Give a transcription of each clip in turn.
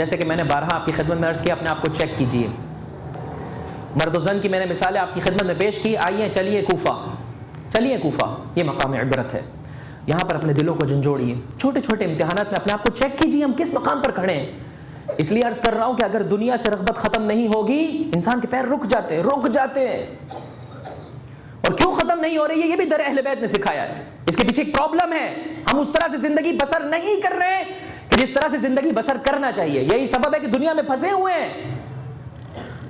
جیسے کہ میں نے بارہا آپ کی خدمت میں عرض کیا، اپنے آپ کو چیک کیجئے. مرد و زن کی میں نے مثالیں آپ کی خدمت میں پیش کی. آئیے چلیے کوفہ، چلیے کوفہ، یہ مقام عبرت ہے. یہاں پر اپنے دلوں کو جھنجھوڑیے، چھوٹے چھوٹے امتحانات میں اپنے آپ کو چیک کیجئے ہم کس مقام پر کھڑے ہیں. اس لیے عرض کر رہا ہوں کہ اگر دنیا سے رغبت ختم نہیں ہوگی، انسان کے پیر رک جاتے ہیں. اور کیوں ختم نہیں ہو رہی ہے یہ بھی در اہل بیت نے سکھایا ہے. اس کے پیچھے ایک پرابلم ہے، ہم اس طرح سے زندگی بسر نہیں کر رہے کہ جس طرح سے زندگی بسر کرنا چاہیے. یہی سبب ہے کہ دنیا میں پھنسے ہوئے ہیں،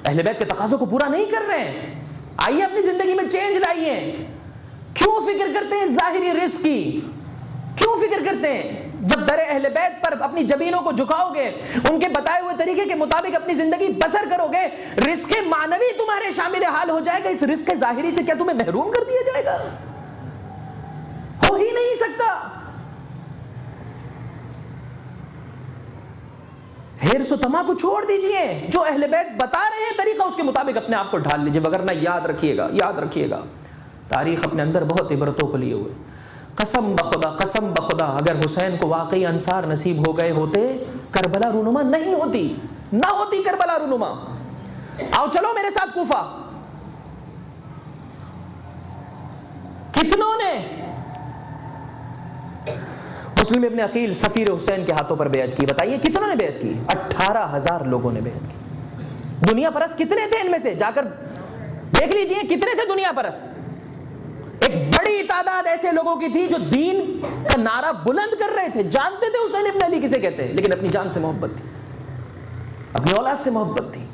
اہل بیت کے تقاضوں کو پورا نہیں کر رہے ہیں. آئیے اپنی زندگی میں چینج لائیے. کیوں فکر کرتے ہیں ظاہری رزق کی؟ کیوں فکر کرتے ہیں؟ جب در اہل بیت پر اپنی جبینوں کو جھکاؤ گے، ان کے بتائے ہوئے طریقے کے مطابق اپنی زندگی بسر کرو گے، رزق معنوی تمہارے شامل حال ہو جائے گا. اس رزق ظاہری سے کیا تمہیں محروم کر دیا جائے گا؟ ہو ہی نہیں سکتا. حرص و طمع کو چھوڑ دیجئے، جو اہل بیت بتا رہے ہیں طریقہ اس کے مطابق اپنے آپ کو ڈھال لیجئے. وگرنہ یاد رکھیے گا تاریخ اپنے اندر بہت عبرتوں کو لیے ہوئے. قسم بخدا اگر حسین کو واقعی انصار نصیب ہو گئے ہوتے، کربلا رونما نہیں ہوتی، نہ ہوتی کربلا رونما. آؤ چلو میرے ساتھ کوفہ. کتنوں نے مسلم ابن عقیل سفیر حسین کے ہاتھوں پر بیعت کی؟ بتائیے کتنوں نے بیعت کی؟ 18,000 لوگوں نے بیعت کی. دنیا پرست کتنے تھے ان میں سے؟ جا کر دیکھ لیجئے کتنے تھے دنیا پرست. ایک بڑی تعداد ایسے لوگوں کی تھی جو دین کا نعرہ بلند کر رہے تھے، جانتے تھے حسین ابن علی کسے کہتے ہیں، لیکن اپنی جان سے محبت تھی، اپنی اولاد سے محبت تھی،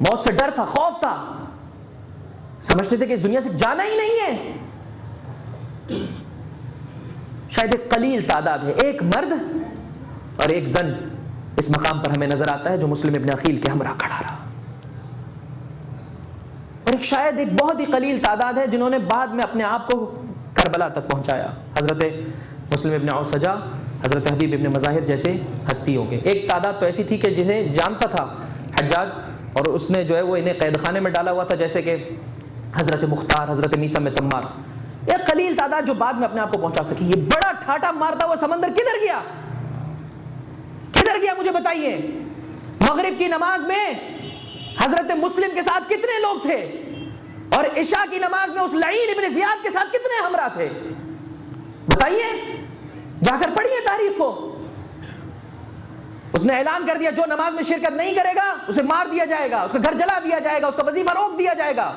موت سے ڈر تھا، خوف تھا. سمجھتے تھے کہ اس دنیا سے جانا ہی نہیں ہے. شاید ایک قلیل تعداد ہے، ایک مرد اور ایک زن اس مقام پر ہمیں نظر آتا ہے جو مسلم ابن عقیل کے ہمراہ کھڑا رہا. اور شاید ایک بہت ہی قلیل تعداد ہے جنہوں نے بعد میں اپنے آپ کو کربلا تک پہنچایا. حضرت مسلم ابن اوسجہ، حضرت حبیب ابن مظاہر جیسے ہستیوں کے. ایک تعداد تو ایسی تھی کہ جسے جانتا تھا حجاج، اور اس نے جو ہے وہ انہیں قید خانے میں ڈالا ہوا تھا، جیسے کہ حضرت مختار، حضرت میثم میں تمار. ایک قلیل تعداد جو بعد میں اپنے آپ کو پہنچا سکی. یہ بڑا ٹھاٹا مارتا ہوا سمندر کدھر گیا؟ کدھر گیا مجھے بتائیے. مغرب کی نماز میں حضرت مسلم کے ساتھ کتنے لوگ تھے، اور عشاء کی نماز میں اس لعین ابن زیاد کے ساتھ کتنے ہمراہ تھے؟ بتائیے، جا کر پڑھیے تاریخ کو. اس نے اعلان کر دیا جو نماز میں شرکت نہیں کرے گا اسے مار دیا جائے گا، اس کا گھر جلا دیا جائے گا، اس کا وظیفہ روک دیا جائے گا.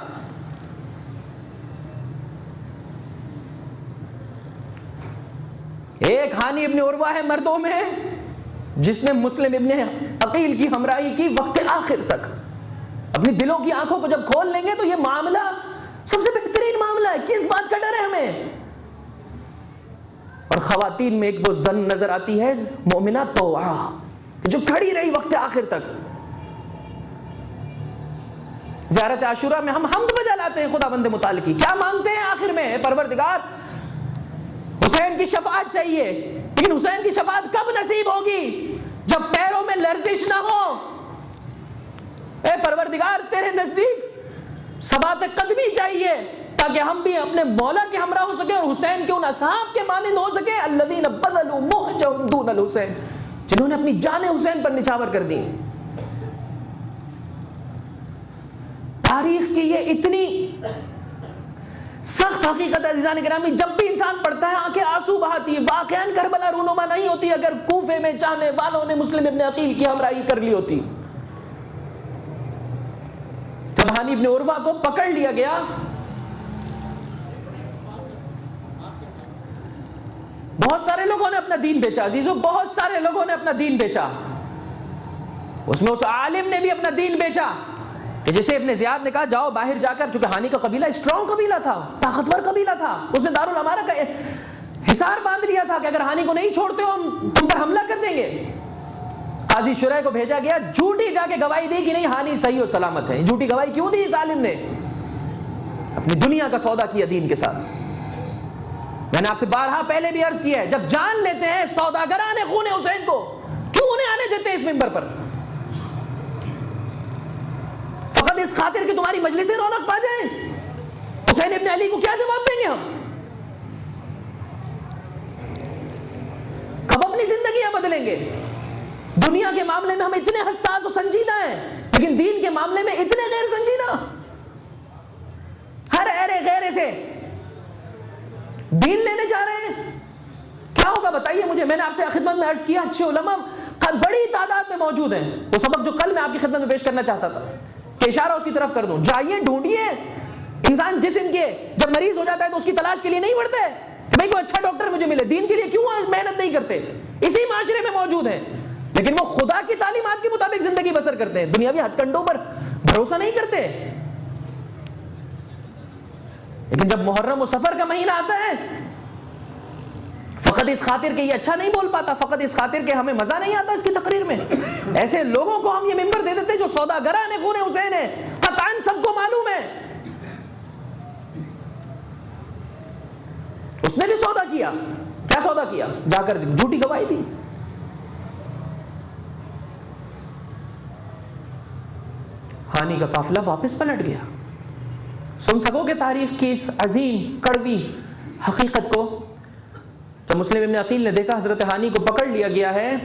ایک ہانی ابن عروہ ہے مردوں میں جس نے مسلم ابن عقیل کی ہمراہی کی وقت آخر تک. اپنی دلوں کی آنکھوں کو جب کھول لیں گے تو یہ معاملہ سب سے بہترین معاملہ ہے. کس بات کا ڈر ہے ہمیں؟ اور خواتین میں ایک وہ زن نظر آتی ہے مومنہ طوعہ جو کھڑی رہی وقت آخر تک. زیارت عاشورہ میں ہم حمد بجا لاتے ہیں خدا بند متعال کی. کیا مانگتے ہیں آخر میں؟ اے پروردگار حسین کی شفاعت چاہیے، لیکن حسین کی شفاعت کب نصیب ہوگی؟ جب پیروں میں لرزش نہ ہو. اے پروردگار تیرے نزدیک ثبات قدمی چاہیے تاکہ ہم بھی اپنے مولا کے ہمراہ ہو سکے اور حسین کے ان اصحاب کے مانند ہو سکے الذین بذلوا مہجهم دون الحسین، جنہوں نے اپنی جانیں حسین پر نچھاور کر دی. تاریخ کی یہ اتنی سخت حقیقت ہے عزیزان گرامی، جب بھی انسان پڑھتا ہے آنکھیں آنسو بہاتی ہے. واقعاً کربلا رونما نہیں ہوتی اگر کوفے میں چاہنے والوں نے مسلم ابن عقیل کی ہمراہی کر لی ہوتی. جب ہانی ابن عروہ کو پکڑ لیا گیا، بہت سارے لوگوں نے اپنا دین بیچا عزیزو، بہت سارے لوگوں نے اپنا دین بیچا. اس میں اس عالم نے بھی اپنا دین بیچا کہ جسے ابن زیاد نے کہا جاؤ باہر جا کر، چونکہ ہانی کا قبیلہ اسٹرانگ قبیلہ تھا، طاقتور قبیلہ تھا، اس نے دارالامارہ کا حصار باندھ لیا تھا کہ اگر ہانی کو نہیں چھوڑتے ہو ہم تم پر حملہ کر دیں گے. قاضی شرح کو بھیجا گیا، جھوٹی جا کے گواہی دی کہ نہیں ہانی صحیح و سلامت ہے. جھوٹی گواہی کیوں دی اس عالم نے؟ اپنی دنیا کا سودا کیا دین کے ساتھ. میں نے آپ سے بارہا پہلے بھی عرض کیا ہے، جب جان لیتے ہیں سوداگران خون حسین کو، کیوں انہیں آنے دیتے اس منبر پر؟ فقط اس خاطر کہ تمہاری مجلسیں رونق پا جائیں. حسین ابن علی کو کیا جواب دیں گے ہم؟ کب اپنی زندگیاں بدلیں گے؟ دنیا کے معاملے میں ہم اتنے حساس و سنجیدہ ہیں، لیکن دین کے معاملے میں اتنے غیر سنجیدہ. ہر ایرے غیرے سے دین لینے جا رہے ہیں. کیا ہوگا بتائیے مجھے. میں نے آپ سے خدمت میں عرض کیا اچھے علماء بڑی تعداد میں موجود ہیں. وہ سبق جو کل میں آپ کی خدمت میں پیش کرنا چاہتا تھا کہ اشارہ اس کی طرف کر دوں. جائیے ڈھونڈیے. انسان جسم کے جب مریض ہو جاتا ہے تو اس کی تلاش کے لیے نہیں بڑھتا ہے کہ بھائی کوئی اچھا ڈاکٹر مجھے ملے. دین کے لیے کیوں محنت نہیں کرتے؟ اسی معاشرے میں موجود ہیں لیکن وہ خدا کی تعلیمات کے مطابق زندگی بسر کرتے ہیں، دنیاوی ہتھ کنڈوں پر بھروسہ نہیں کرتے. لیکن جب محرم و سفر کا مہینہ آتا ہے، فقط اس خاطر کہ یہ اچھا نہیں بول پاتا، فقط اس خاطر کہ ہمیں مزہ نہیں آتا اس کی تقریر میں، ایسے لوگوں کو ہم یہ ممبر دے دیتے جو سوداگران خون حسین ہے. قطعاً سب کو معلوم ہے اس نے بھی سودا کیا. کیا سودا کیا؟ جا کر جھوٹی گواہی دی. ہانی کا قافلہ واپس پلٹ گیا. سن سکو گے تاریخ کی اس عظیم کڑوی حقیقت کو. تو مسلم ابن عقیل نے دیکھا حضرت ہانی کو پکڑ لیا گیا ہے،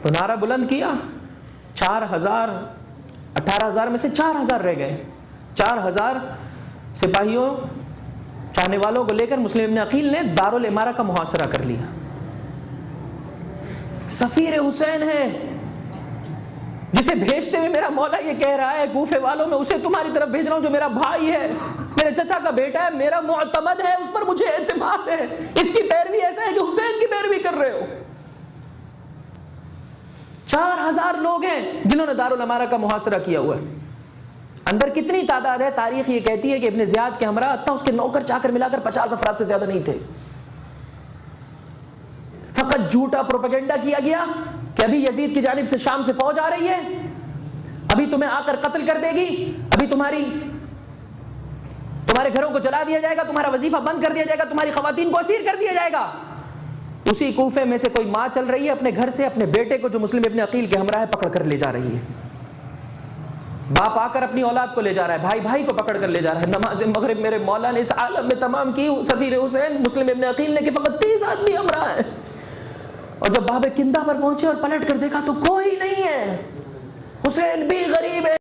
تو نعرہ بلند کیا. 4,000 18,000 میں سے 4,000 رہ گئے. 4,000 سپاہیوں چاہنے والوں کو لے کر مسلم ابن عقیل نے دارالامارہ کا محاصرہ کر لیا. سفیر حسین ہے جسے بھیجتے ہوئے میرا مولا یہ کہہ رہا ہے کوفے والوں میں اسے تمہاری طرف بھیج رہا ہوں جو میرا بھائی ہے، میرے چچا کا بیٹا ہے، میرا معتمد ہے، اس پر مجھے اعتماد ہے. اس کی پیروی ایسا ہے کہ حسین کی پیروی کر رہے ہو. 4,000 لوگ ہیں جنہوں نے دارالامارہ کا محاصرہ کیا ہوا ہے. اندر کتنی تعداد ہے؟ تاریخ یہ کہتی ہے کہ ابن زیاد کے ہمراہ حتیٰ اس کے نوکر چاکر ملا کر 50 افراد سے زیادہ نہیں تھے. فقط جھوٹا پروپیگنڈا کیا گیا کہ ابھی یزید کی جانب سے شام سے فوج آ رہی ہے، ابھی تمہیں آ کر قتل کر دے گی، ابھی تمہارے گھروں کو جلا دیا جائے گا، تمہارا وظیفہ بند کر دیا جائے گا، تمہاری خواتین کو اسیر کر دیا جائے گا. اسی کوفے میں سے کوئی ماں چل رہی ہے اپنے گھر سے اپنے بیٹے کو جو مسلم ابن عقیل کے ہمراہ ہے پکڑ کر لے جا رہی ہے. باپ آ کر اپنی اولاد کو لے جا رہا ہے، بھائی بھائی کو پکڑ کر لے جا رہا ہے. نماز مغرب میرے مولا نے اس عالم میں تمام کی سفیر حسین مسلم ابن عقیل نے کہ فقط 30 آدمی ہمراہ ہیں. اور جب باب کندہ پر پہنچے اور پلٹ کر دیکھا تو کوئی نہیں ہے. حسین بھی غریب ہے.